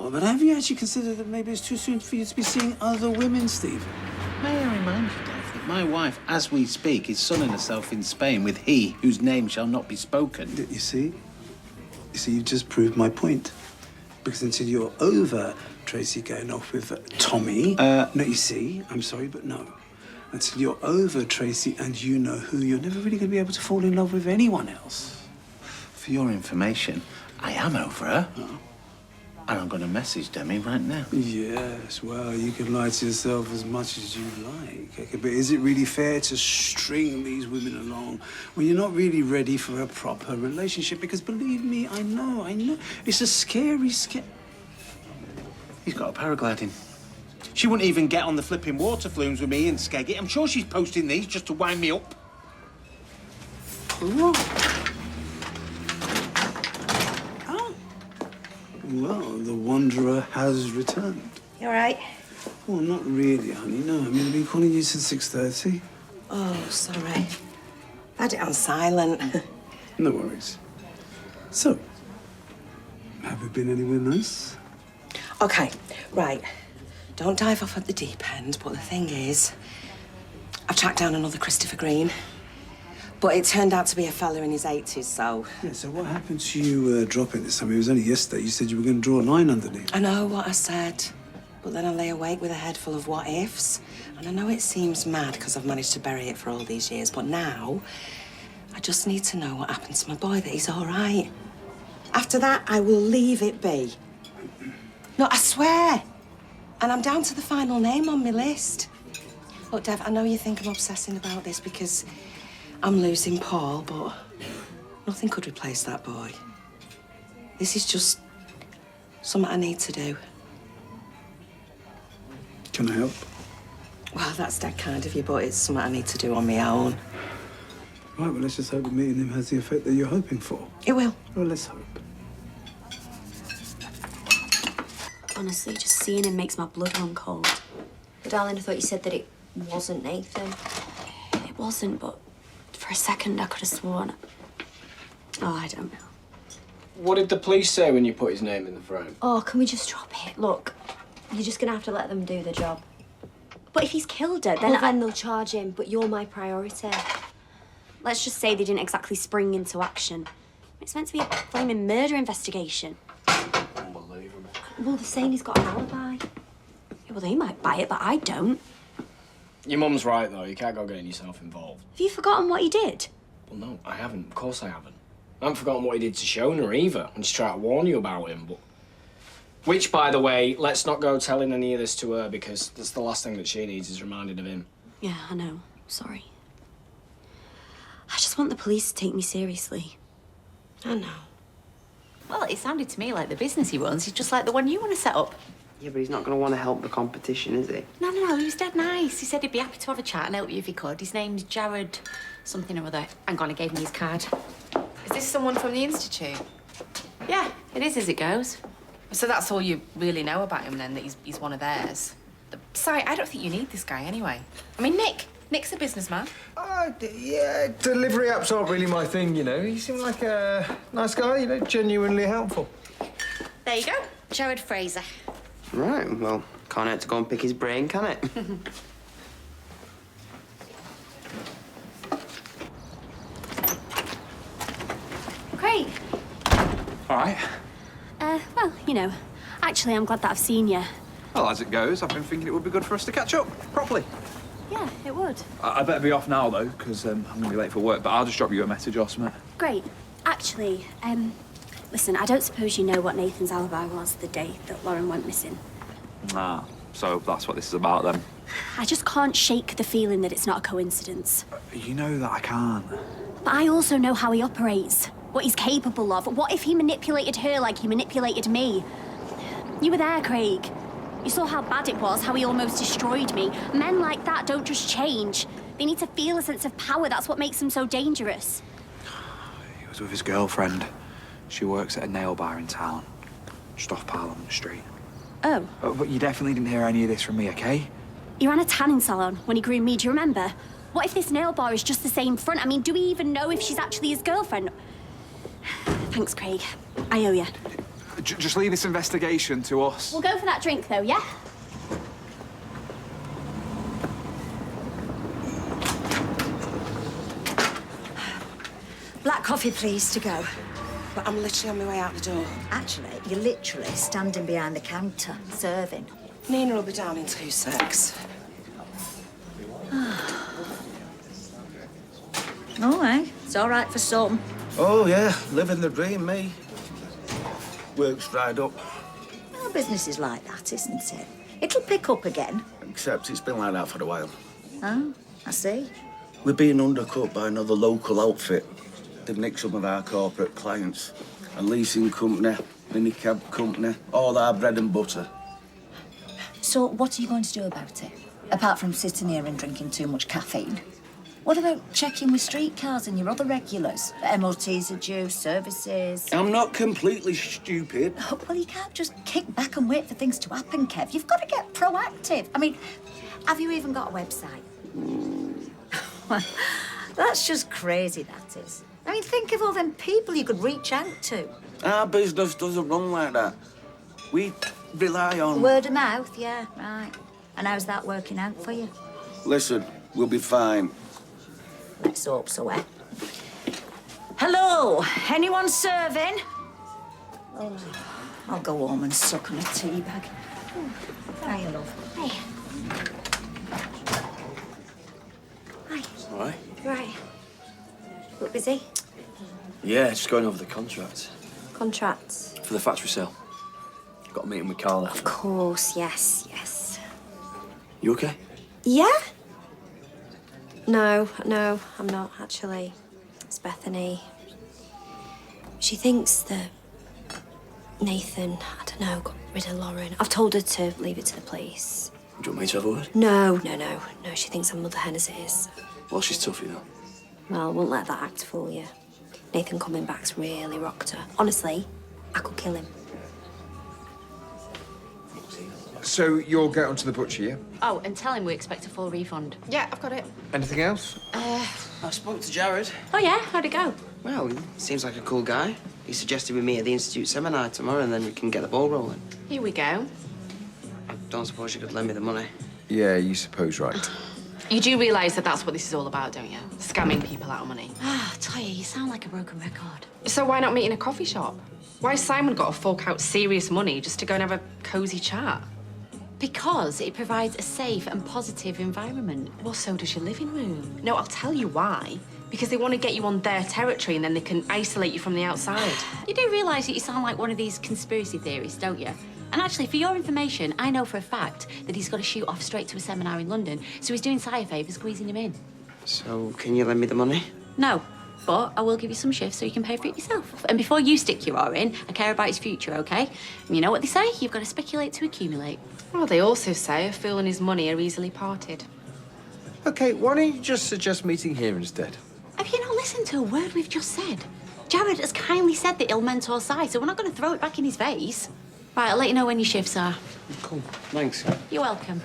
Oh, but have you actually considered that maybe it's too soon for you to be seeing other women, Stephen? May I remind you, Dave, that my wife, as we speak, is sunning herself in Spain with he whose name shall not be spoken. You see? You've just proved my point. Because until you're over Tracy going off with Tommy... No, you see, I'm sorry, but no. Until you're over Tracy and you know who, you're never really going to be able to fall in love with anyone else. For your information, I am over her. Oh. And I'm going to message Demi right now. Yes, well, you can lie to yourself as much as you like. Okay, but is it really fair to string these women along when you're not really ready for a proper relationship? Because believe me, I know. It's a scary... He's got a paragliding. She wouldn't even get on the flipping water flumes with me and skeg it. I'm sure she's posting these just to wind me up. What? Well, the Wanderer has returned. You all right? Well, not really, honey, no. I mean, I've been calling you since 6:30. Oh, sorry. I had it on silent. No worries. So, have we been anywhere nice? OK, right. Don't dive off at the deep end, but the thing is, I've tracked down another Christopher Green. But it turned out to be a fella in his 80s, so... Yeah, so what happened to you dropping this time? It was only yesterday. You said you were going to draw a line underneath. I know what I said, but then I lay awake with a head full of what-ifs. And I know it seems mad because I've managed to bury it for all these years, but now I just need to know what happened to my boy, that he's all right. After that, I will leave it be. No, I swear. And I'm down to the final name on my list. Look, Dev, I know you think I'm obsessing about this because I'm losing Paul, but nothing could replace that boy. This is just something I need to do. Can I help? Well, that's dead kind of you, but it's something I need to do on my own. Right, well, let's just hope that meeting him has the effect that you're hoping for. It will. Well, let's hope. Honestly, just seeing him makes my blood run cold. But darling, I thought you said that it wasn't Nathan. It wasn't, but for a second I could have sworn. Oh, I don't know. What did the police say when you put his name in the frame? Oh, can we just drop it? Look, you're just gonna have to let them do the job. But if he's killed her, then Then they'll charge him, but you're my priority. let's just say they didn't exactly spring into action. It's meant to be a flaming murder investigation. Unbelievable. Well, they're saying he's got an alibi. Yeah, well, they might buy it, but I don't. Your mum's right, though. You can't go getting yourself involved. Have you forgotten what he did? Well, no, I haven't. Of course I haven't. I haven't forgotten what he did to Shona either. I'm just trying to warn you about him, but... Which, by the way, let's not go telling any of this to her because that's the last thing that she needs is reminded of him. Yeah, I know. Sorry. I just want the police to take me seriously. I know. Well, it sounded to me like the business he runs is just like the one you want to set up. Yeah, but he's not going to want to help the competition, is he? No, he was dead nice. He said he'd be happy to have a chat and help you if he could. His name's Jared something or other. Hang on, I gave me his card. Is this someone from the Institute? Yeah, it is as it goes. So that's all you really know about him then, that he's one of theirs? Besides, I don't think you need this guy anyway. I mean, Nick's a businessman. Yeah, delivery apps aren't really my thing, you know. He seemed like a nice guy, you know, genuinely helpful. There you go, Jared Fraser. Right, well, can't hurt to go and pick his brain, can it? Craig. All right. Well, you know, actually, I'm glad that I've seen you. Well, as it goes, I've been thinking it would be good for us to catch up properly. Yeah, it would. I better be off now, though, because I'm going to be late for work, but I'll just drop you a message or something. Great. Actually, listen, I don't suppose you know what Nathan's alibi was the day that Lauren went missing. Ah, so that's what this is about, then. I just can't shake the feeling that it's not a coincidence. You know that I can't. But I also know how he operates, what he's capable of. What if he manipulated her like he manipulated me? You were there, Craig. You saw how bad it was, how he almost destroyed me. Men like that don't just change. They need to feel a sense of power. That's what makes them so dangerous. He was with his girlfriend. She works at a nail bar in town, just off Parliament Street. Oh. But you definitely didn't hear any of this from me, okay? He ran a tanning salon when he groomed me, do you remember? What if this nail bar is just the same front? I mean, do we even know if she's actually his girlfriend? Thanks, Craig. I owe you. Just leave this investigation to us. We'll go for that drink, though, yeah? Black coffee, please, to go. But I'm literally on my way out the door. Actually, you're literally standing behind the counter, serving. Nina will be down in 2 secs. Oh, eh? It's all right for some. Oh, yeah, living the dream, me. Work's dried up. Our business is like that, isn't it? It'll pick up again. Except it's been like that for a while. Oh, I see. We're being undercut by another local outfit. They've nicked some of our corporate clients. A leasing company, minicab company, all our bread and butter. So what are you going to do about it? Apart from sitting here and drinking too much caffeine? What about checking with streetcars and your other regulars? MOTs are due, services... I'm not completely stupid. Oh, well, you can't just kick back and wait for things to happen, Kev. You've got to get proactive. I mean, have you even got a website? That's just crazy, that is. I mean, think of all them people you could reach out to. Our business doesn't run like that. We rely on... Word of mouth, yeah, right. And how's that working out for you? Listen, we'll be fine. Let's hope so, eh? Hello? Anyone serving? Oh, I'll go home and suck on a tea bag. Hiya, love. Hey. Hi. All right. Right. Look busy? Yeah, just going over the contract Contracts? for the factory sale. Got a meeting with Carla. Of course, yes. You okay? Yeah? No, I'm not, actually. It's Bethany. She thinks that Nathan, I don't know, got rid of Lauren. I've told her to leave it to the police. Do you want me to have a word? No, she thinks I'm mother hen as it is. Well, she's tough, you know. Well, won't let that act fool you. Nathan coming back's really rocked her. Honestly, I could kill him. So you'll get onto the butcher, yeah? Oh, and tell him we expect a full refund. Yeah, I've got it. Anything else? I spoke to Jared. Oh, yeah? How'd it go? Well, he seems like a cool guy. He suggested we meet at the Institute seminar tomorrow and then we can get the ball rolling. Here we go. I don't suppose you could lend me the money. Yeah, you suppose right. You do realise that that's what this is all about, don't you? Scamming people out of money. Ah, Toya, you sound like a broken record. So why not meet in a coffee shop? Why's Simon got to fork out serious money just to go and have a cosy chat? Because it provides a safe and positive environment. Well, so does your living room. No, I'll tell you why. Because they want to get you on their territory and then they can isolate you from the outside. You do realise that you sound like one of these conspiracy theorists, don't you? And actually, for your information, I know for a fact that he's got to shoot off straight to a seminar in London, so he's doing Si a favour squeezing him in. So, can you lend me the money? No, but I will give you some shifts so you can pay for it yourself. And before you stick your oar in, I care about his future, OK? And you know what they say? You've got to speculate to accumulate. Well, they also say a fool and his money are easily parted. OK, why don't you just suggest meeting here instead? Have you not listened to a word we've just said? Jared has kindly said that he'll mentor Si, so we're not going to throw it back in his face. Right, I'll let you know when your shifts are. Cool. Thanks. You're welcome.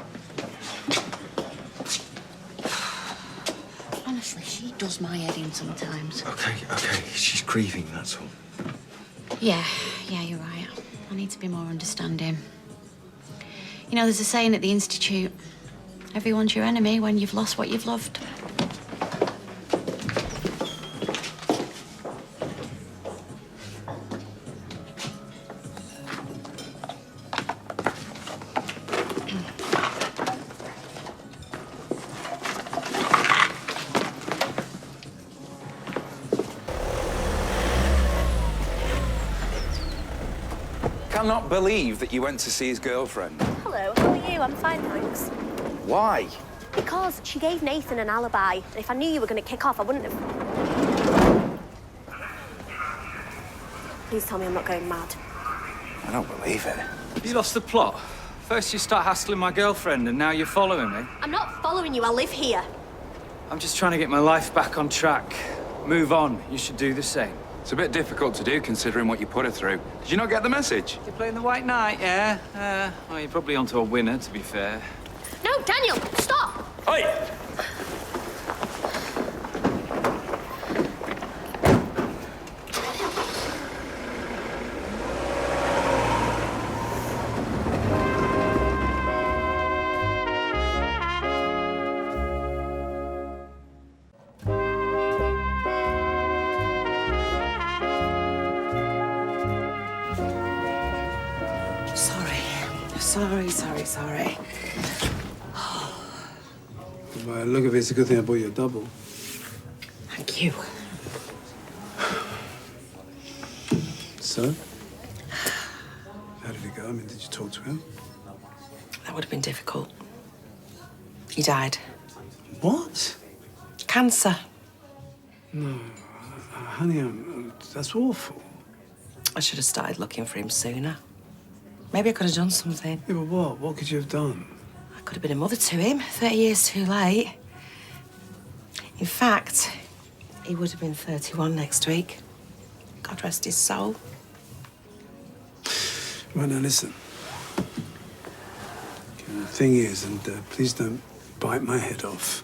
Honestly, she does my head in sometimes. OK, she's grieving, that's all. Yeah, you're right. I need to be more understanding. You know, there's a saying at the Institute, everyone's your enemy when you've lost what you've loved. I cannot believe that you went to see his girlfriend. Hello, how are you? I'm fine, thanks. Why? Because she gave Nathan an alibi. And if I knew you were going to kick off, I wouldn't have... Please tell me I'm not going mad. I don't believe it. You lost the plot. First you start hassling my girlfriend, and now you're following me. I'm not following you. I live here. I'm just trying to get my life back on track. Move on. You should do the same. It's a bit difficult to do, considering what you put her through. Did you not get the message? You're playing the white knight, yeah? Well, you're probably onto a winner, to be fair. No, Daniel, stop! Oi! sorry. Well, look, if it's a good thing I bought you a double. Thank you. So? How did it go? I mean, did you talk to him? That would have been difficult. He died. What? Cancer. No, honey, that's awful. I should have started looking for him sooner. Maybe I could have done something. Yeah, but what? What could you have done? I could have been a mother to him, 30 years too late. In fact, he would have been 31 next week. God rest his soul. Right, now listen. Okay, the thing is, and please don't bite my head off,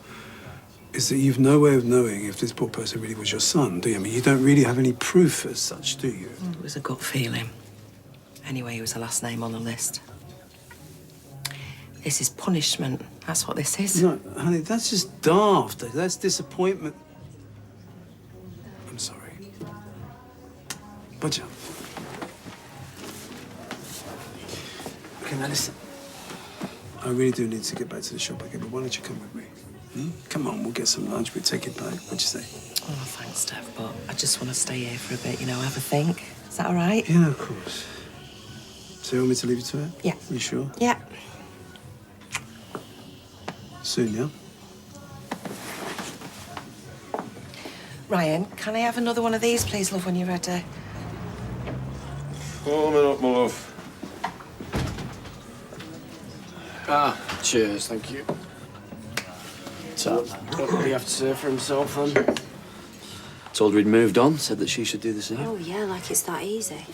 is that you've no way of knowing if this poor person really was your son, do you? I mean, you don't really have any proof as such, do you? It was a gut feeling. Anyway, he was the last name on the list. This is punishment. That's what this is. No, honey, that's just daft. That's disappointment. I'm sorry. Budge up. Okay, now listen. I really do need to get back to the shop, okay, but why don't you come with me? Hmm? Come on, we'll get some lunch, we'll take it back. What'd you say? Oh, thanks, Steph, but I just want to stay here for a bit, have a think. Is that all right? Yeah, of course. So you want me to leave you to it? Yeah. You sure? Yeah. Soon, yeah? Ryan, can I have another one of these, please, love, when you're ready? Warming up, my love. Cheers, thank you. So, what did he have to say for himself, then? Told her he'd moved on, said that she should do the same. Oh, yeah, like it's that easy.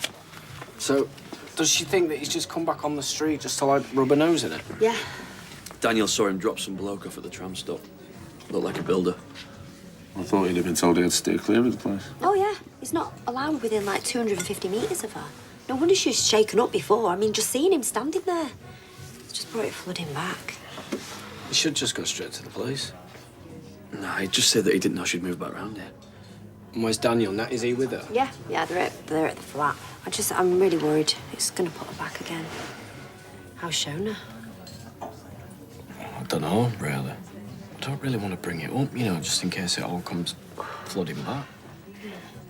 So, does she think that he's just come back on the street just to, like, rub her nose in it? Yeah. Daniel saw him drop some bloke off at the tram stop. Looked like a builder. I thought he'd have been told he had to stay clear of the place. Oh, yeah. He's not allowed within, like, 250 metres of her. No wonder she was shaken up before. I mean, just seeing him standing there. It's just brought it flooding back. He should just go straight to the police. Nah, he just said that he didn't know she'd moved back round here. And where's Daniel? Is he with her? Yeah, they're at the flat. I'm really worried it's going to put her back again. How's Shona? I don't know, really. I don't really want to bring it up, just in case it all comes flooding back.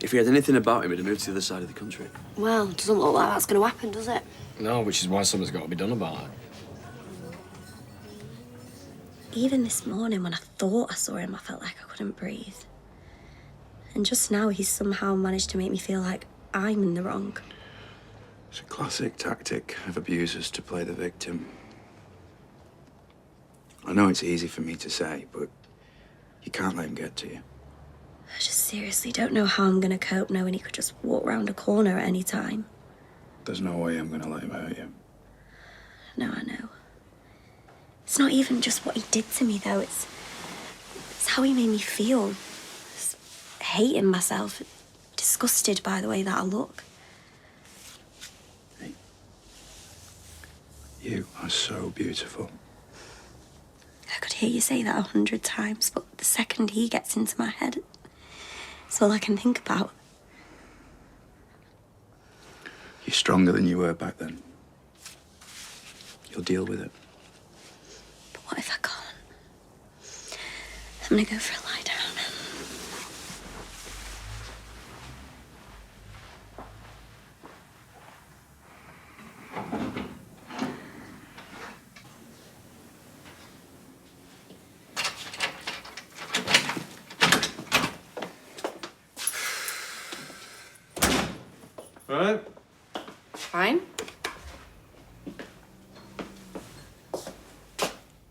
If he had anything about him, he'd have moved to the other side of the country. Well, it doesn't look like that's going to happen, does it? No, which is why something's got to be done about it. Even this morning when I thought I saw him, I felt like I couldn't breathe. And just now, he's somehow managed to make me feel like I'm in the wrong. It's a classic tactic of abusers to play the victim. I know it's easy for me to say, but you can't let him get to you. I just seriously don't know how I'm going to cope knowing he could just walk round a corner at any time. There's no way I'm going to let him hurt you. No, I know. It's not even just what he did to me, though. It's how he made me feel. Just hating myself, disgusted by the way that I look. Hey. You are so beautiful. I could hear you say that 100 times, but the second he gets into my head, it's all I can think about. You're stronger than you were back then. You'll deal with it. But what if I can't? I'm gonna go for a lie down. Right. Fine.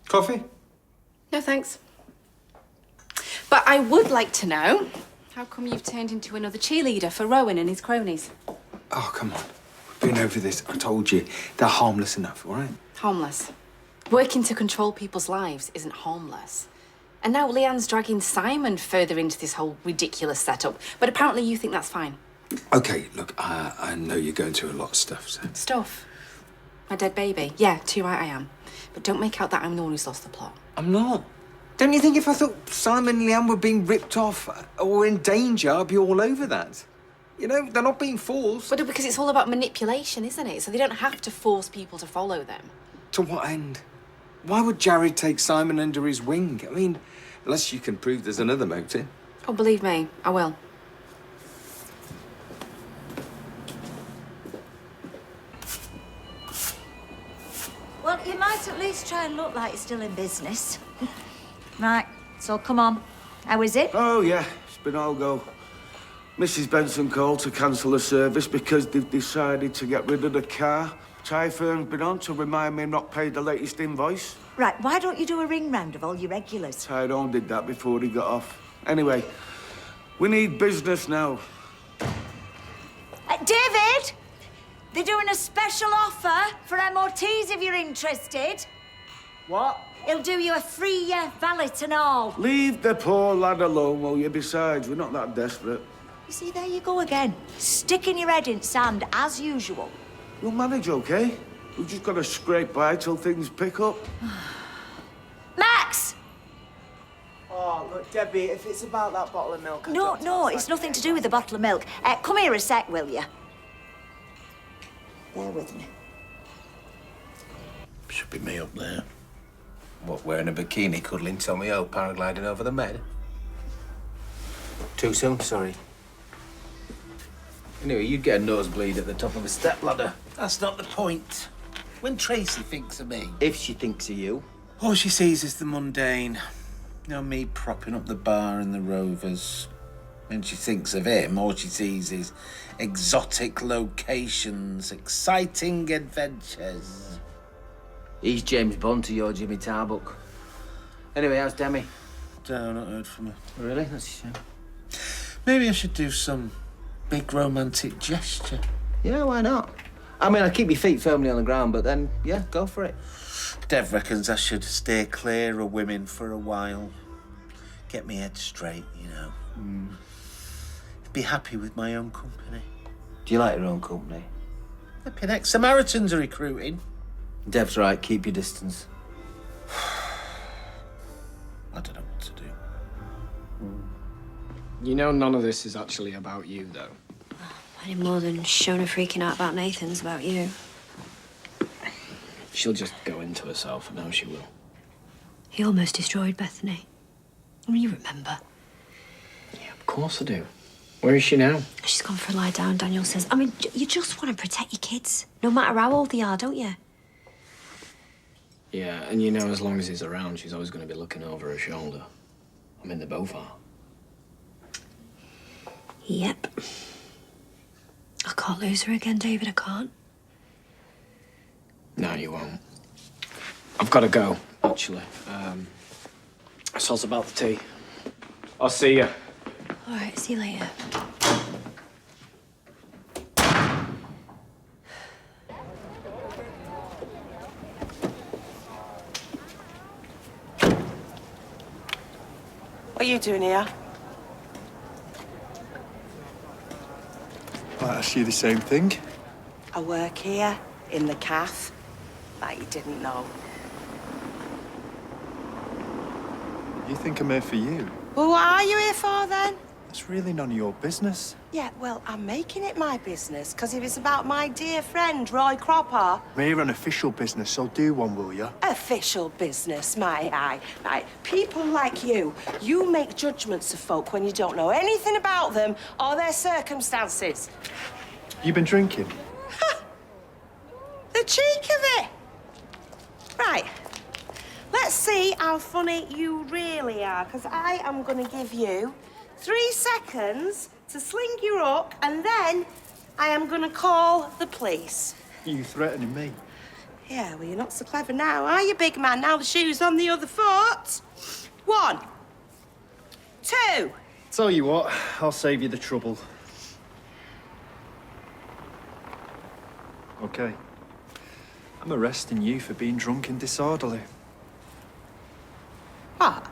Coffee? No, thanks. But I would like to know, how come you've turned into another cheerleader for Rowan and his cronies? Oh, come on. We've been over this. I told you. They're harmless enough, all right? Harmless. Working to control people's lives isn't harmless. And now Leanne's dragging Simon further into this whole ridiculous setup. But apparently you think that's fine. Okay, look, I know you're going through a lot of stuff, so... Stuff. My dead baby. Yeah, too right I am. But don't make out that I'm the one who's lost the plot. I'm not. Don't you think if I thought Simon and Leanne were being ripped off or in danger, I'd be all over that? You know, they're not being forced. But because it's all about manipulation, isn't it? So they don't have to force people to follow them. To what end? Why would Jared take Simon under his wing? I mean, unless you can prove there's another motive. Oh, believe me, I will. Well, you might at least try and look like you're still in business. Right, so come on. How is it? Oh, yeah, it's been all go. Mrs. Benson called to cancel the service because they've decided to get rid of the car. Ty firm's been on to remind me I've not paid the latest invoice. Right, why don't you do a ring round of all your regulars? Tyrone did that before he got off. Anyway, we need business now. David! They're doing a special offer for MOTs if you're interested. What? He'll do you a free valet and all. Leave the poor lad alone, will you? Besides, we're not that desperate. You see, there you go again. Sticking your head in sand, as usual. We'll manage, OK? We've just got to scrape by till things pick up. Max! Oh, look, Debbie, if it's about that bottle of milk... No, it's nothing to do with the bottle of milk. Come here a sec, will you? Bear with me. Should be me up there. What, wearing a bikini, cuddling Tommy O, paragliding over the med? Too soon, sorry. Anyway, you'd get a nosebleed at the top of a stepladder. That's not the point. When Tracy thinks of me... If she thinks of you. All she sees is the mundane. You know, me propping up the bar and the Rovers. When she thinks of him, all she sees is exotic locations, exciting adventures. He's James Bond to your Jimmy Tarbuck. Anyway, how's Demi? No, not heard from her. Really? That's a shame. Maybe I should do some big romantic gesture. Yeah, why not? I mean, I keep your feet firmly on the ground, but then, yeah, go for it. Dev reckons I should steer clear of women for a while. Get me head straight, you know. Be happy with my own company. Do you like your own company? Flipping ex-Samaritans are recruiting. Dev's right, keep your distance. I don't know what to do. You know none of this is actually about you, though. Any more than Shona freaking out about Nathan's about you. She'll just go into herself, I know she will. He almost destroyed Bethany. I mean, you remember. Yeah, of course I do. Where is she now? She's gone for a lie down, Daniel says. I mean, you just want to protect your kids, no matter how old they are, don't you? Yeah, and you know, as long as he's around, she's always going to be looking over her shoulder. I mean, they both are. Yep. I can't lose her again, David, I can't. No, you won't. I've got to go, actually. So it's about the tea. I'll see you. All right, see you later. What are you doing here? I asked you the same thing. I work here, in the cafe. Like you didn't know. You think I'm here for you? Well, what are you here for, then? It's really none of your business. Yeah, well, I'm making it my business, because if it's about my dear friend, Roy Cropper... We're an official business, so do one, will you? Official business, my eye. Right, people like you make judgments of folk when you don't know anything about them or their circumstances. You been drinking? The cheek of it! Right, let's see how funny you really are, because I am going to give you 3 seconds to sling your hook, and then I am going to call the police. You threatening me? Yeah, well, you're not so clever now, are you, big man? Now the shoe's on the other foot. 1, 2. Tell you what, I'll save you the trouble. Okay. I'm arresting you for being drunk and disorderly. What?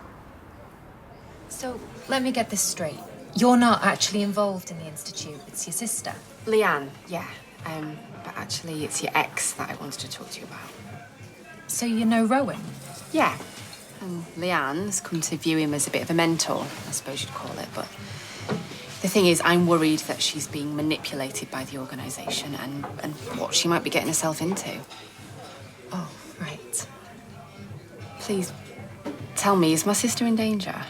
So, let me get this straight. You're not actually involved in the Institute. It's your sister. Leanne, yeah. But actually, it's your ex that I wanted to talk to you about. So you know Rowan? Yeah. And Leanne's come to view him as a bit of a mentor, I suppose you'd call it. But the thing is, I'm worried that she's being manipulated by the organisation and what she might be getting herself into. Oh, right. Please, tell me, is my sister in danger?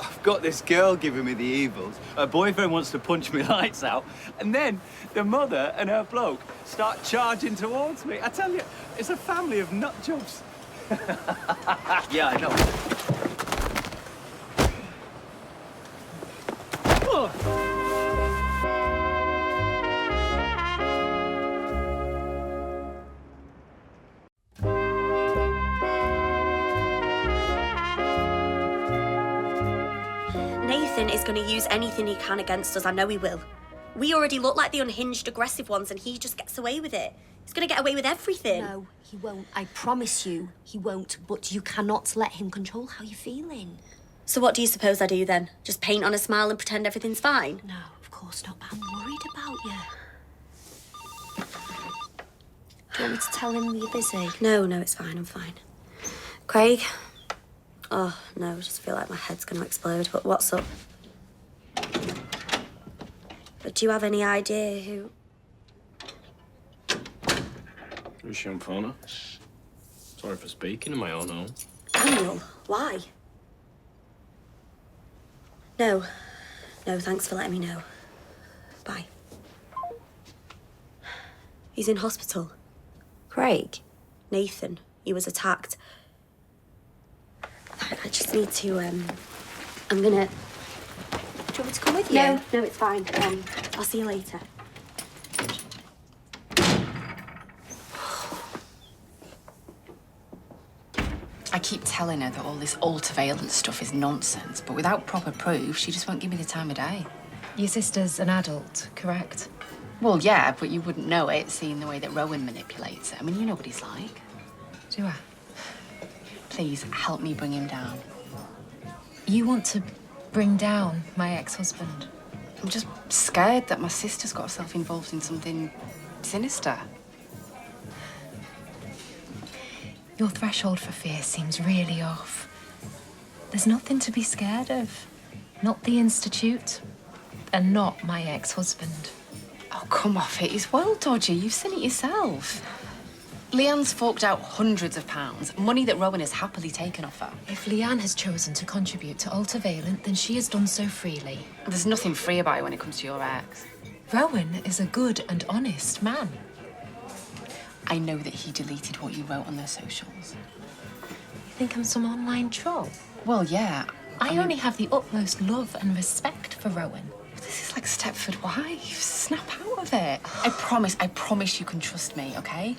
I've got this girl giving me the evils. Her boyfriend wants to punch me lights out. And then the mother and her bloke start charging towards me. I tell you, it's a family of nut jobs. Yeah, I know. Oh. Nathan is going to use anything he can against us. I know he will. We already look like the unhinged, aggressive ones, and he just gets away with it. He's going to get away with everything. No, he won't. I promise you, he won't. But you cannot let him control how you're feeling. So what do you suppose I do then? Just paint on a smile and pretend everything's fine? No, of course not. But I'm worried about you. Do you want me to tell him you're busy? No, it's fine. I'm fine. Craig? Oh, no, I just feel like my head's going to explode. But what's up? But do you have any idea who... Who's she on phone? Sorry for speaking in my own home. Daniel, why? No, thanks for letting me know. Bye. He's in hospital. Craig? Nathan, he was attacked. I just need to, I'm gonna... Do you want me to come with you? No, it's fine. I'll see you later. I keep telling her that all this ultraviolence stuff is nonsense, but without proper proof, she just won't give me the time of day. Your sister's an adult, correct? Well, yeah, but you wouldn't know it, seeing the way that Rowan manipulates it. I mean, you know what he's like. Do I? Please, help me bring him down. You want to bring down my ex-husband? I'm just scared that my sister's got herself involved in something sinister. Your threshold for fear seems really off. There's nothing to be scared of. Not the Institute, and not my ex-husband. Oh, come off it. He's well dodgy. You've seen it yourself. Leanne's forked out hundreds of pounds, money that Rowan has happily taken off her. If Leanne has chosen to contribute to Ultraviolent, then she has done so freely. There's nothing free about it when it comes to your ex. Rowan is a good and honest man. I know that he deleted what you wrote on their socials. You think I'm some online troll? Well, yeah. I only have the utmost love and respect for Rowan. This is like Stepford Wives. Snap out of it. I promise you can trust me, okay?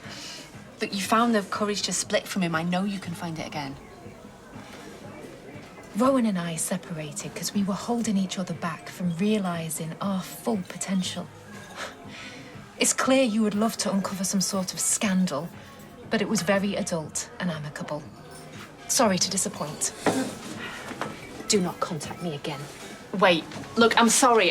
That you found the courage to split from him. I know you can find it again. Rowan and I separated because we were holding each other back from realising our full potential. It's clear you would love to uncover some sort of scandal, but it was very adult and amicable. Sorry to disappoint. Do not contact me again. Wait, look, I'm sorry.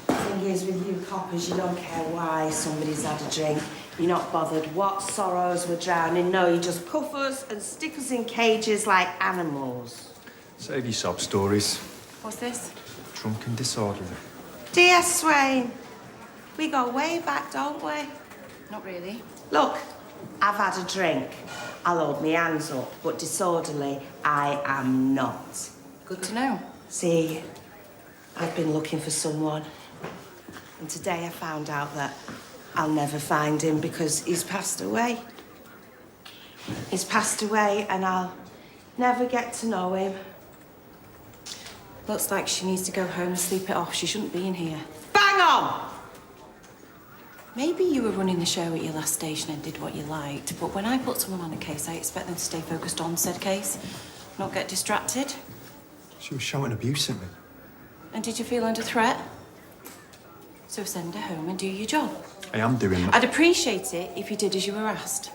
Thing is, with you coppers, you don't care why somebody's had a drink. You're not bothered what sorrows we're drowning. No, you just cuff us and stick us in cages like animals. Save your sob stories. What's this? Drunk and disorderly. Dear Swain, we go way back, don't we? Not really. Look, I've had a drink. I'll hold my hands up, but disorderly, I am not. Good to know. See, I've been looking for someone, and today I found out that I'll never find him because he's passed away. He's passed away, and I'll never get to know him. Looks like she needs to go home and sleep it off. She shouldn't be in here. Bang on! Maybe you were running the show at your last station and did what you liked, but when I put someone on a case, I expect them to stay focused on said case, not get distracted. She was shouting abuse at me. And did you feel under threat? So send her home and do your job. I am doing that. I'd appreciate it if you did as you were asked.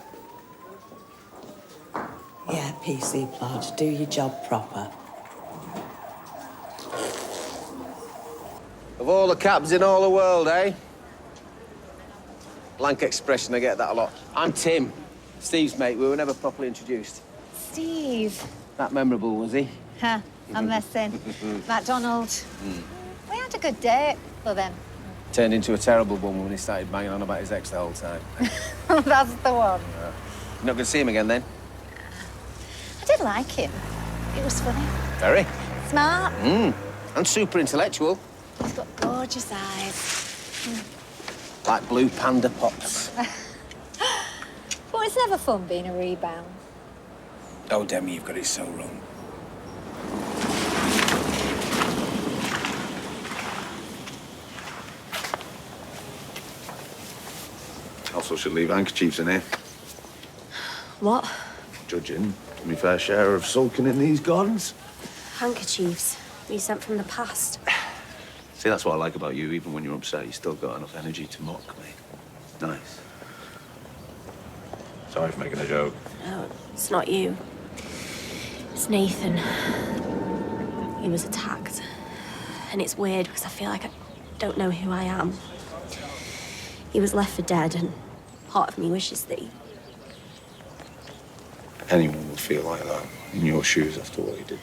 Yeah, PC plod. Do your job proper. Of all the cabs in all the world, eh? Blank expression, I get that a lot. I'm Tim, Steve's mate. We were never properly introduced. Steve. That memorable, was he? Huh, I'm messing. MacDonald. We had a good date, but then. Turned into a terrible one when he started banging on about his ex the whole time. That's the one. You're not going to see him again, then? I did like him. It was funny. Very. Smart. And super intellectual. He's got gorgeous eyes. Like blue panda pops. But it's never fun being a rebound. Oh, Demi, you've got it so wrong. Also should leave handkerchiefs in here. What? Judging my fair share of sulking in these gardens. Handkerchiefs. You sent from the past. See, that's what I like about you. Even when you're upset, you still got enough energy to mock me. Nice. Sorry for making a joke. No, it's not you. It's Nathan. He was attacked. And it's weird because I feel like I don't know who I am. He was left for dead, and part of me wishes that he... Anyone would feel like that in your shoes after what he did.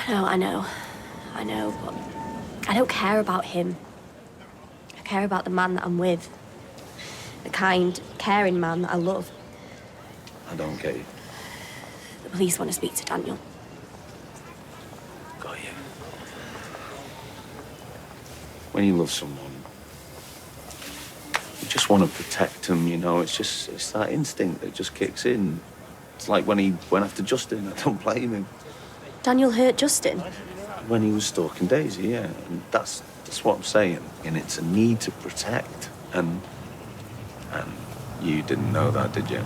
No, I know, but I don't care about him. I care about the man that I'm with. The kind, caring man that I love. I don't get you. The police want to speak to Daniel. Got you. When you love someone, you just want to protect them, you know. It's that instinct that just kicks in. It's like when he went after Justin. I don't blame him. Daniel hurt Justin? When he was stalking Daisy, yeah. And that's what I'm saying. And it's a need to protect. And you didn't know that, did you?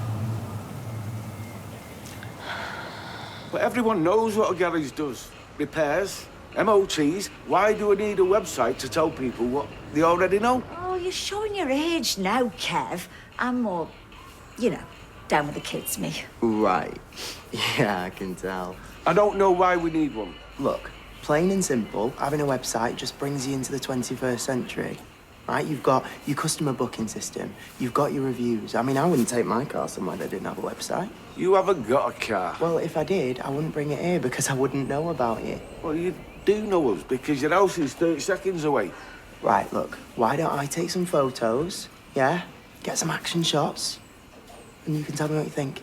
But everyone knows what a garage does. Repairs, MOTs. Why do we need a website to tell people what they already know? Oh, you're showing your age now, Kev. I'm more, you know, down with the kids, me. Right. Yeah, I can tell. I don't know why we need one. Look, plain and simple, having a website just brings you into the 21st century. Right? You've got your customer booking system. You've got your reviews. I mean, I wouldn't take my car somewhere that didn't have a website. You haven't got a car. Well, if I did, I wouldn't bring it here because I wouldn't know about you. Well, you do know us because your house is 30 seconds away. Right, look, why don't I take some photos, yeah? Get some action shots, and you can tell me what you think.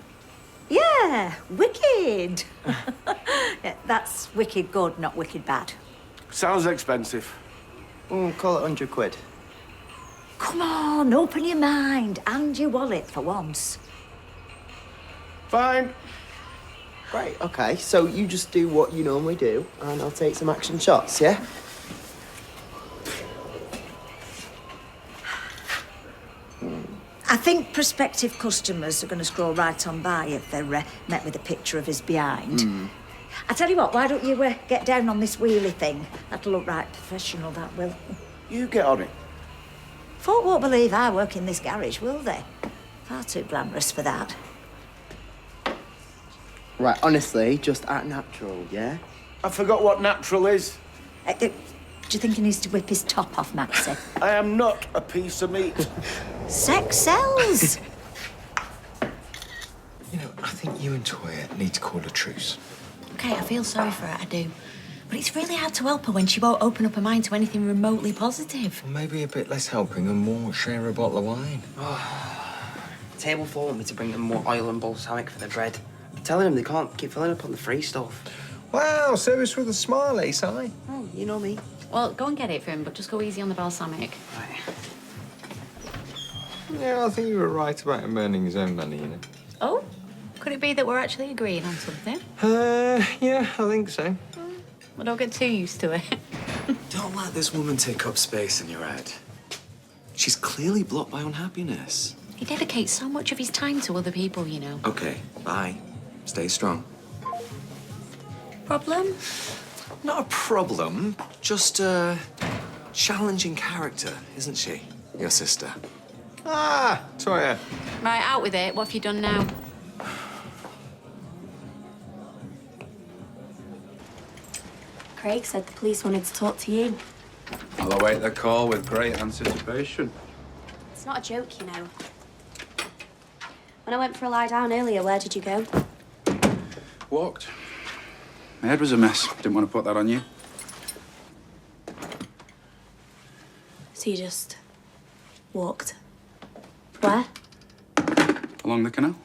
Yeah, wicked. Yeah, that's wicked good, not wicked bad. Sounds expensive. Call it 100 quid. Come on, open your mind and your wallet for once. Fine. Right, okay, so you just do what you normally do, and I'll take some action shots, yeah? I think prospective customers are going to scroll right on by if they're met with a picture of his behind. I tell you what, why don't you get down on this wheelie thing? That'll look right professional, that will. You get on it. Folk won't believe I work in this garage, will they? Far too glamorous for that. Right, honestly, just act natural, yeah? I forgot what natural is. Do you think he needs to whip his top off, Maxie? I am not a piece of meat. Sex sells. You know, I think you and Toya need to call a truce. Okay, I feel sorry for her, I do. But it's really hard to help her when she won't open up her mind to anything remotely positive. Well, maybe a bit less helping and more share a bottle of wine. Table 4 want me to bring them more oil and balsamic for the bread. I'm telling them they can't keep filling up on the free stuff. Wow, service with a smile, eh, Si? Oh, you know me. Well, go and get it for him, but just go easy on the balsamic. Right. Yeah, I think you were right about him earning his own money, you know. Oh? Could it be that we're actually agreeing on something? Yeah, I think so. Well, don't get too used to it. Don't let this woman take up space in your head. She's clearly blocked by unhappiness. He dedicates so much of his time to other people, you know. Okay, bye. Stay strong. Problem? Not a problem, just, challenging character, isn't she? Your sister. Ah, Toya. Right, out with it. What have you done now? Craig said the police wanted to talk to you. I'll await their call with great anticipation. It's not a joke, you know. When I went for a lie down earlier, where did you go? Walked. My head was a mess. Didn't want to put that on you. So you just walked. Where? Along the canal.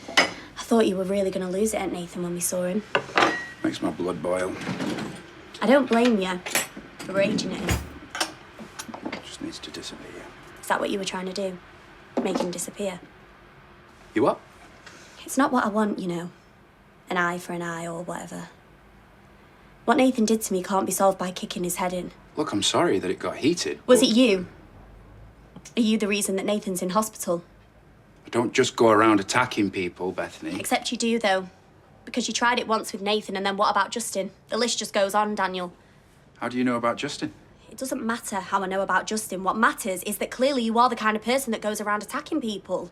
I thought you were really going to lose it at Nathan when we saw him. Makes my blood boil. I don't blame you for raging at him. Just needs to disappear. Is that what you were trying to do? Make him disappear? You what? It's not what I want, you know. An eye for an eye or whatever. What Nathan did to me can't be solved by kicking his head in. Look, I'm sorry that it got heated. Was it you? Are you the reason that Nathan's in hospital? I don't just go around attacking people, Bethany. Except you do, though. Because you tried it once with Nathan, and then what about Justin? The list just goes on, Daniel. How do you know about Justin? It doesn't matter how I know about Justin. What matters is that clearly you are the kind of person that goes around attacking people.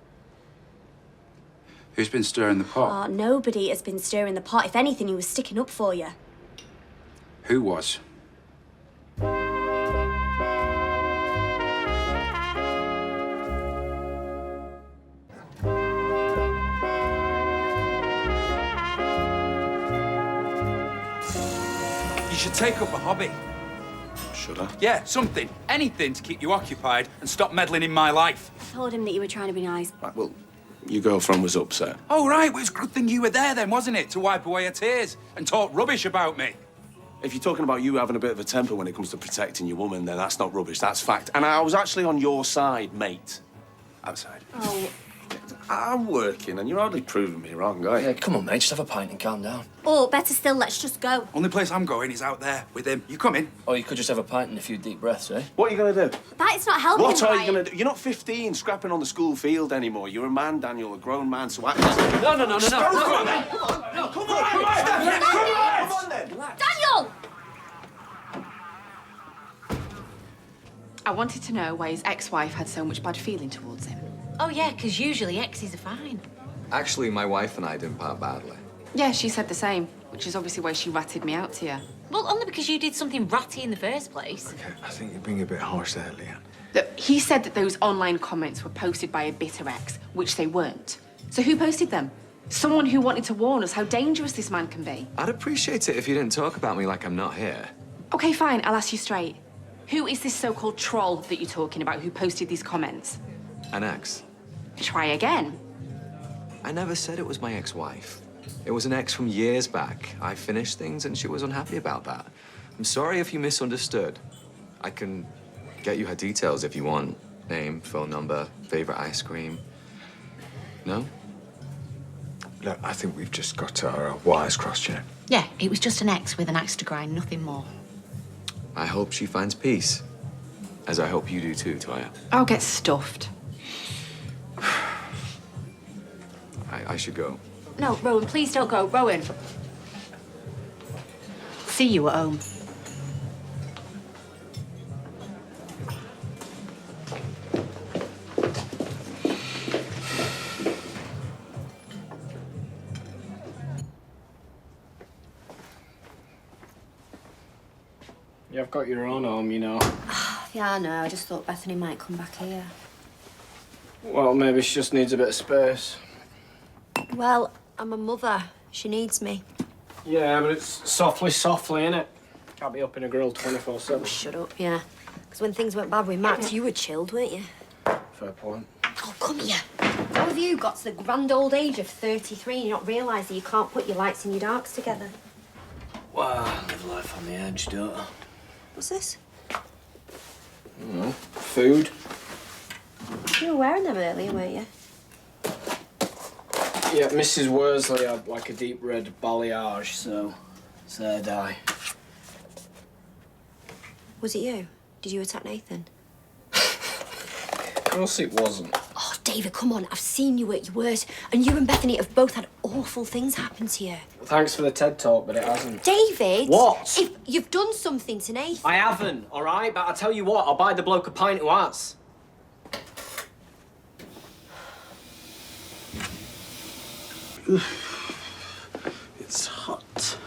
Who's been stirring the pot? Oh, nobody has been stirring the pot. If anything, he was sticking up for you. Who was? You should take up a hobby. Should I? Yeah, something. Anything to keep you occupied and stop meddling in my life. I told him that you were trying to be nice. Right, well, your girlfriend was upset. Oh, right. Well, it's a good thing you were there then, wasn't it? To wipe away her tears and talk rubbish about me. If you're talking about you having a bit of a temper when it comes to protecting your woman, then that's not rubbish, that's fact. And I was actually on your side, mate. Outside. Oh. I'm working, and you're hardly proving me wrong, are you? Yeah, come on, mate. Just have a pint and calm down. Or better still, let's just go. Only place I'm going is out there with him. You coming? Or you could just have a pint and a few deep breaths, eh? What are you going to do? That is not helping. What are you Ryan. going to do? You're not 15, scrapping on the school field anymore. You're a man, Daniel, a grown man, so act... No, no, no, no, no. Come on, then! Come on, then! Daniel! I wanted to know why his ex-wife had so much bad feeling towards him. Oh, yeah, because usually exes are fine. Actually, my wife and I didn't part badly. Yeah, she said the same, which is obviously why she ratted me out to you. Well, only because you did something ratty in the first place. Okay, I think you're being a bit harsh there, Leanne. Look, he said that those online comments were posted by a bitter ex, which they weren't. So who posted them? Someone who wanted to warn us how dangerous this man can be. I'd appreciate it if you didn't talk about me like I'm not here. Okay, fine, I'll ask you straight. Who is this so-called troll that you're talking about who posted these comments? An ex. Try again. I never said it was my ex-wife. It was an ex from years back. I finished things and she was unhappy about that. I'm sorry if you misunderstood. I can get you her details if you want. Name, phone number, favorite ice cream. No? Look, I think we've just got our wires crossed, you know. Yeah, it was just an ex with an axe to grind, nothing more. I hope she finds peace. As I hope you do too, Toya. I'll get stuffed. I should go. No, Rowan, please don't go. Rowan. See you at home. You've got your own home, you know. Yeah, I know. I just thought Bethany might come back here. Well, maybe she just needs a bit of space. Well, I'm a mother. She needs me. Yeah, but it's softly, innit? Can't be up in a grill 24/7. Shut up, yeah. Because when things went bad with Max, you were chilled, weren't you? Fair point. Oh, come here. How have you got to the grand old age of 33 and you not realise that you can't put your lights and your darks together? Well, live life on the edge, don't I? What's this? I don't know. Food. You were wearing them earlier, weren't you? Yeah, Mrs. Worsley had like a deep red balayage, so did I. Was it you? Did you attack Nathan? Of course it wasn't. Oh, David, come on, I've seen you at your worst, and you and Bethany have both had awful things happen to you. Thanks for the TED Talk, but it hasn't. David! What? If you've done something to Nathan... I haven't, all right? But I'll tell you what, I'll buy the bloke a pint who has. It's hot.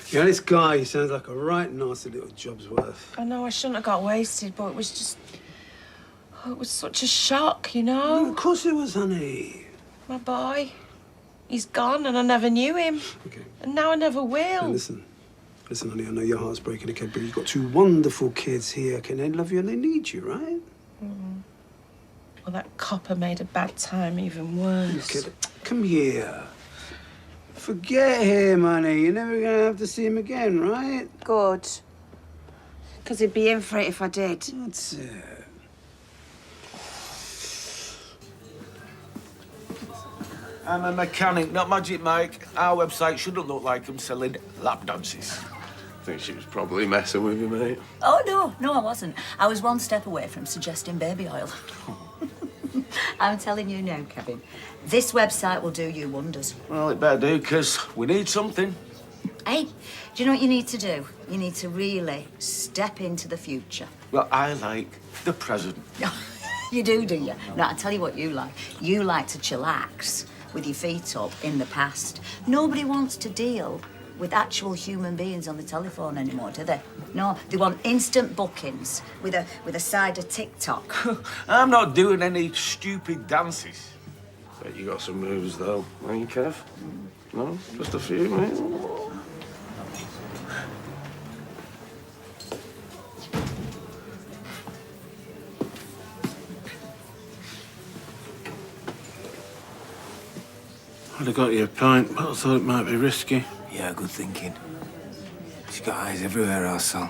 Yeah, this guy, he sounds like a right nasty little job's worth. I know I shouldn't have got wasted, but it was just... Oh, it was such a shock, you know? Well, of course it was, honey. My boy. He's gone and I never knew him. Okay. And now I never will. Now listen, honey, I know your heart's breaking, okay, but you've got two wonderful kids here. Can they love you and they need you, right? Well, that copper made a bad time even worse. Okay, come here. Forget him, honey. You're never going to have to see him again, right? Good. Because he'd be in for it if I did. That's it. I'm a mechanic, not Magic Mike. Our website shouldn't look like I'm selling lap dances. I think she was probably messing with you, mate. Oh, no, I wasn't. I was one step away from suggesting baby oil. I'm telling you now, Kevin, this website will do you wonders. Well, it better do, because we need something. Hey, do you know what you need to do? You need to really step into the future. Well, I like the present. You do you? No, I tell you what you like. You like to chillax with your feet up in the past. Nobody wants to deal with actual human beings on the telephone anymore, do they? No, they want instant bookings with a side of TikTok. I'm not doing any stupid dances. Bet you got some moves, though, ain't you, Kev? No? Just a few, mate? I'd have got you a pint, but I thought it might be risky. Yeah, good thinking. She's got eyes everywhere, Arsel.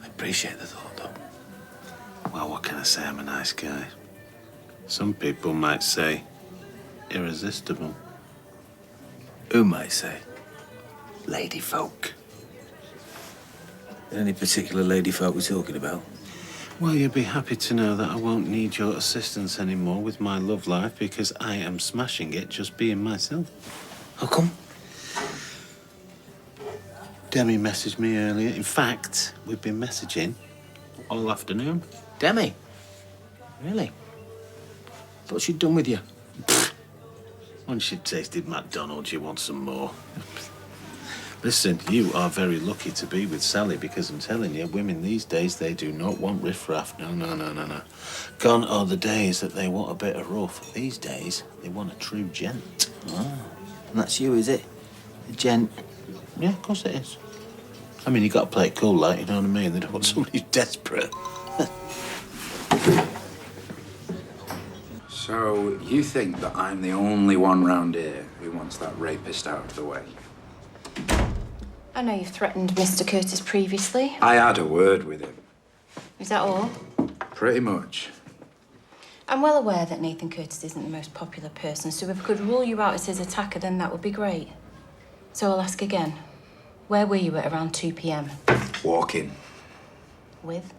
I appreciate the thought, though. Well, what can I say? I'm a nice guy. Some people might say irresistible. Who might say? Lady folk. Any particular lady folk we're talking about? Well, you'll be happy to know that I won't need your assistance anymore with my love life because I am smashing it just being myself. How come? Demi messaged me earlier. In fact, we've been messaging all afternoon. Demi? Really? Thought she'd done with you. Once you've tasted McDonald's, you want some more. Listen, you are very lucky to be with Sally because I'm telling you, women these days, they do not want riffraff. No. Gone are the days that they want a bit of rough. These days, they want a true gent. Ah, and that's you, is it? A gent? Yeah, of course it is. I mean, you got to play it cool, like, you know what I mean? They don't want somebody who's desperate. So, you think that I'm the only one round here who wants that rapist out of the way? I know you've threatened Mr. Curtis previously. I had a word with him. Is that all? Pretty much. I'm well aware that Nathan Curtis isn't the most popular person, so if we could rule you out as his attacker, then that would be great. So I'll ask again. Where were you at around 2 p.m? Walking. With?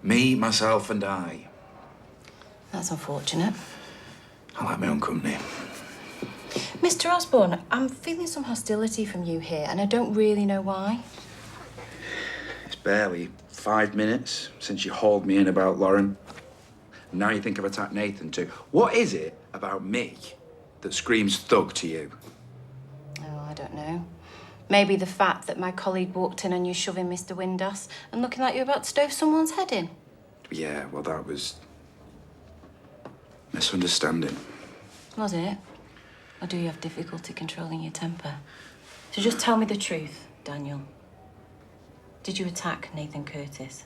Me, myself, and I. That's unfortunate. I like my own company. Mr. Osborne, I'm feeling some hostility from you here, and I don't really know why. It's barely 5 minutes since you hauled me in about Lauren. And now you think I've attacked Nathan too. What is it about me that screams thug to you? Oh, I don't know. Maybe the fact that my colleague walked in on you shoving Mr. Windass and looking like you were about to stove someone's head in. Yeah, well, that was misunderstanding. Was it? Or do you have difficulty controlling your temper? So just tell me the truth, Daniel. Did you attack Nathan Curtis?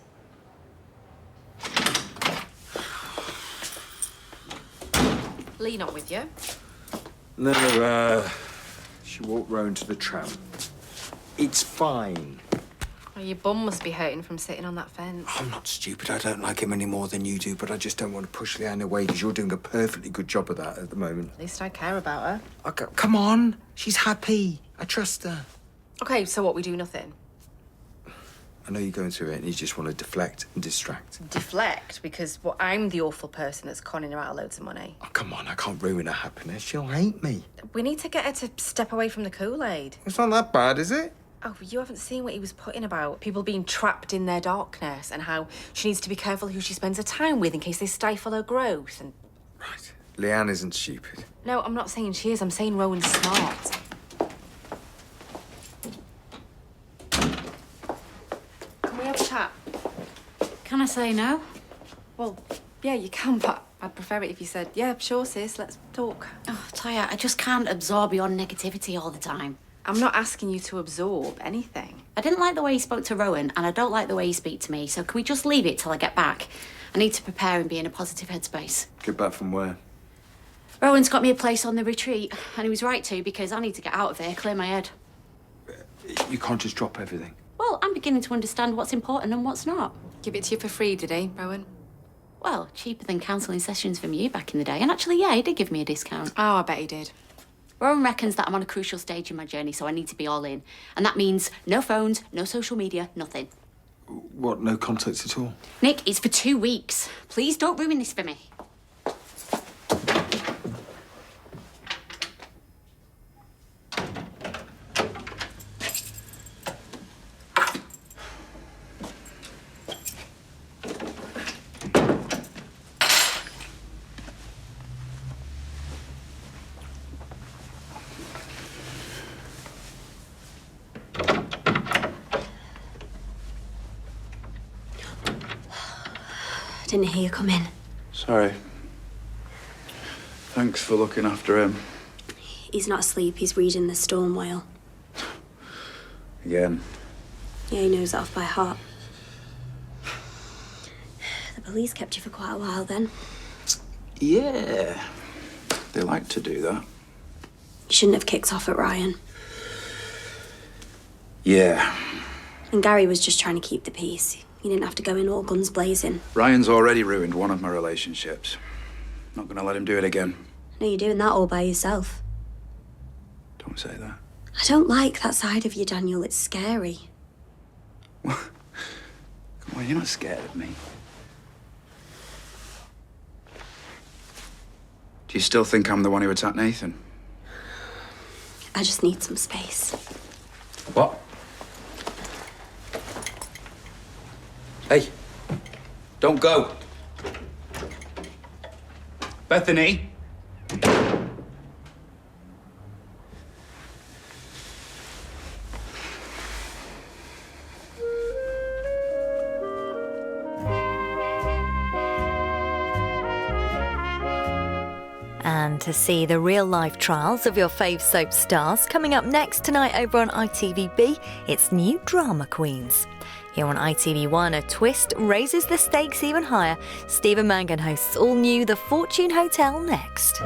Lee not with you? No, she walked round to the tram. It's fine. Well, your bum must be hurting from sitting on that fence. I'm not stupid. I don't like him any more than you do, but I just don't want to push Leanne away because you're doing a perfectly good job of that at the moment. At least I care about her. Okay, come on. She's happy. I trust her. Okay, so what, we do nothing? I know you're going through it and you just want to deflect and distract. Deflect? Because, well, I'm the awful person that's conning her out of loads of money. Oh, come on, I can't ruin her happiness. She'll hate me. We need to get her to step away from the Kool-Aid. It's not that bad, is it? Oh, you haven't seen what he was putting about people being trapped in their darkness and how she needs to be careful who she spends her time with in case they stifle her growth and... Right. Leanne isn't stupid. No, I'm not saying she is. I'm saying Rowan's smart. Can we have a chat? Can I say no? Well, yeah, you can, but I'd prefer it if you said, yeah, sure, sis, let's talk. Oh, Taya, I just can't absorb your negativity all the time. I'm not asking you to absorb anything. I didn't like the way you spoke to Rowan, and I don't like the way you speak to me, so can we just leave it till I get back? I need to prepare and be in a positive headspace. Get back from where? Rowan's got me a place on the retreat, and he was right to, because I need to get out of here, clear my head. You can't just drop everything. Well, I'm beginning to understand what's important and what's not. Give it to you for free, did he, Rowan? Well, cheaper than counselling sessions from you back in the day. And actually, yeah, he did give me a discount. Oh, I bet he did. Rowan reckons that I'm on a crucial stage in my journey, so I need to be all in. And that means no phones, no social media, nothing. What, no contacts at all? Nick, it's for 2 weeks. Please don't ruin this for me. Didn't hear you come in. Sorry. Thanks for looking after him. He's not asleep, he's reading the storm whale. Again. Yeah, he knows that off by heart. The police kept you for quite a while then. Yeah. They like to do that. You shouldn't have kicked off at Ryan. Yeah. And Gary was just trying to keep the peace. You didn't have to go in all guns blazing. Ryan's already ruined one of my relationships. Not gonna let him do it again. No, you're doing that all by yourself. Don't say that. I don't like that side of you, Daniel. It's scary. Come on, you're not scared of me. Do you still think I'm the one who attacked Nathan? I just need some space. What? Hey, don't go. Bethany? And to see the real-life trials of your fave soap stars coming up next tonight over on ITVB, it's new Drama Queens. Here on ITV1, a twist raises the stakes even higher. Stephen Mangan hosts all new The Fortune Hotel next.